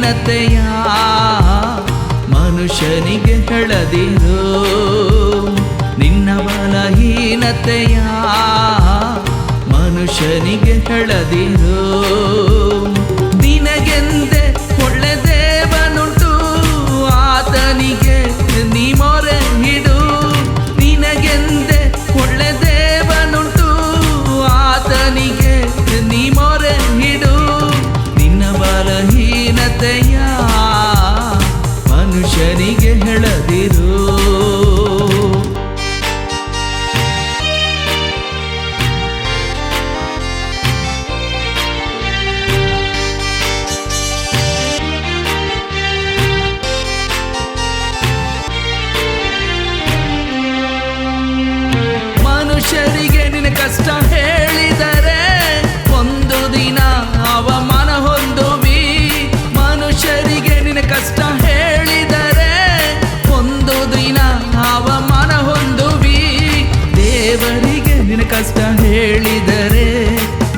ಬಲಹೀನತೆಯ ಮನುಷ್ಯನಿಗೆ ಹೇಳದಿರು. ನಿನ್ನ ಬಲಹೀನತೆಯ ಮನುಷ್ಯನಿಗೆ ಹೇಳದಿರು. ನಿನಗೆಂದೇ ಒಳ್ಳೆ ದೇವನುಂಟು, ಆತನಿಗೆ ನೀ ಮೊರೆ ಹಿಡು. ನಿನಗೆಂದೇ ಒಳ್ಳೆ ದೇವನುಂಟು, ಆತನಿಗೆ ನೀ ಮೊರೆ ಹಿಡು. ನಿನ್ನ ಬಲಹೀನತೆಯ ಮನುಷ್ಯನಿಗೆ ಹೇಳದಿರು. ಮನುಷ್ಯರಿಗೆ ನಿನ್ನ ಕಷ್ಟ ಹೇಳಿದರೆ ಒಂದು ದಿನ ಅವಮಾನ ಹೊಂದುವಿ. ಮನುಷ್ಯರಿಗೆ ನಿನ್ನ ಕಷ್ಟ ಹೇಳಿದರೆ ಒಂದು ದಿನ ಅವಮಾನ ಹೊಂದುವಿ. ದೇವರಿಗೆ ನಿನ್ನ ಕಷ್ಟ ಹೇಳಿದರೆ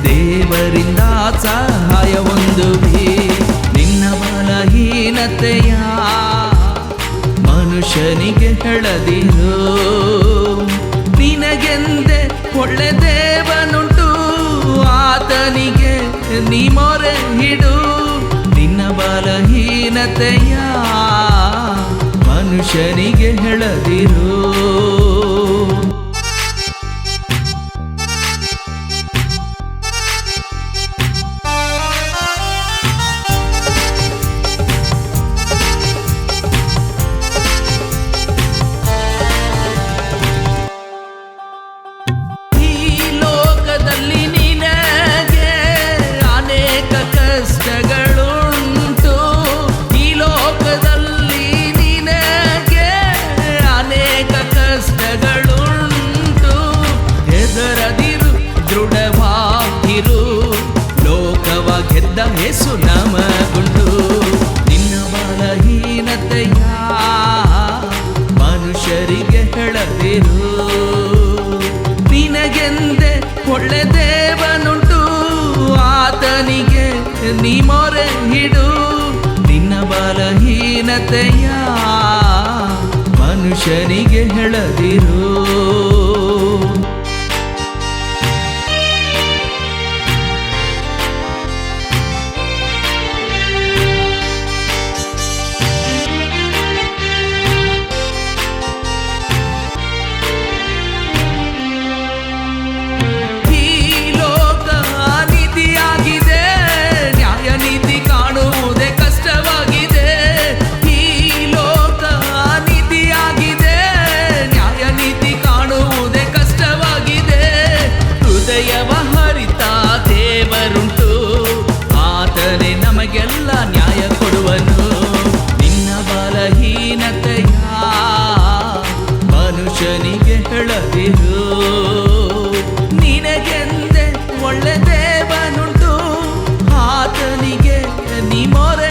ದೇವರಿಂದ ಸಹಾಯ ಹೊಂದುವಿ. ನಿನ್ನ ಬಲಹೀನತೆಯ ಮನುಷ್ಯನಿಗೆ ಹೇಳದಿರು. ನಿನಗೆಂದೇ ಒಳ್ಳೆ ದೇವನುಂಟು, ಆತನಿಗೆ ನೀ ಮೊರೆ ಹಿಡು. ನಿನ್ನ ಬಲಹೀನತೆಯ ಮನುಷ್ಯನಿಗೆ ಹೇಳದಿರು. ದೃಢವಾಗಿರು, ಲೋಕವ ಗೆದ್ದ ಯೇಸು ನಮಗುಂಟು. ನಿನ್ನ ಬಲಹೀನತೆಯ ಮನುಷ್ಯರಿಗೆ ಹೇಳದಿರು. ನಿನಗೆಂದೇ ಒಳ್ಳೆ ದೇವನುಂಟು, ಆತನಿಗೆ ನೀ ಮೊರೆ ಹಿಡು. ನಿನ್ನ ಬಲಹೀನತೆಯ ಮನುಷ್ಯನಿಗೆ ಹೇಳದಿರು. ಹರಿತ ದೇವರುಂಟು, ಆತನೇ ನಮಗೆಲ್ಲ ನ್ಯಾಯ ಕೊಡುವನು. ನಿನ್ನ ಬಲಹೀನತೆಯ ಮನುಷ್ಯನಿಗೆ ಹೇಳದಿರು. ನಿನಗೆಂದೇ ಒಳ್ಳೆ ದೇವನುಂಟು, ಆತನಿಗೆ ನೀ ಮೊರೆ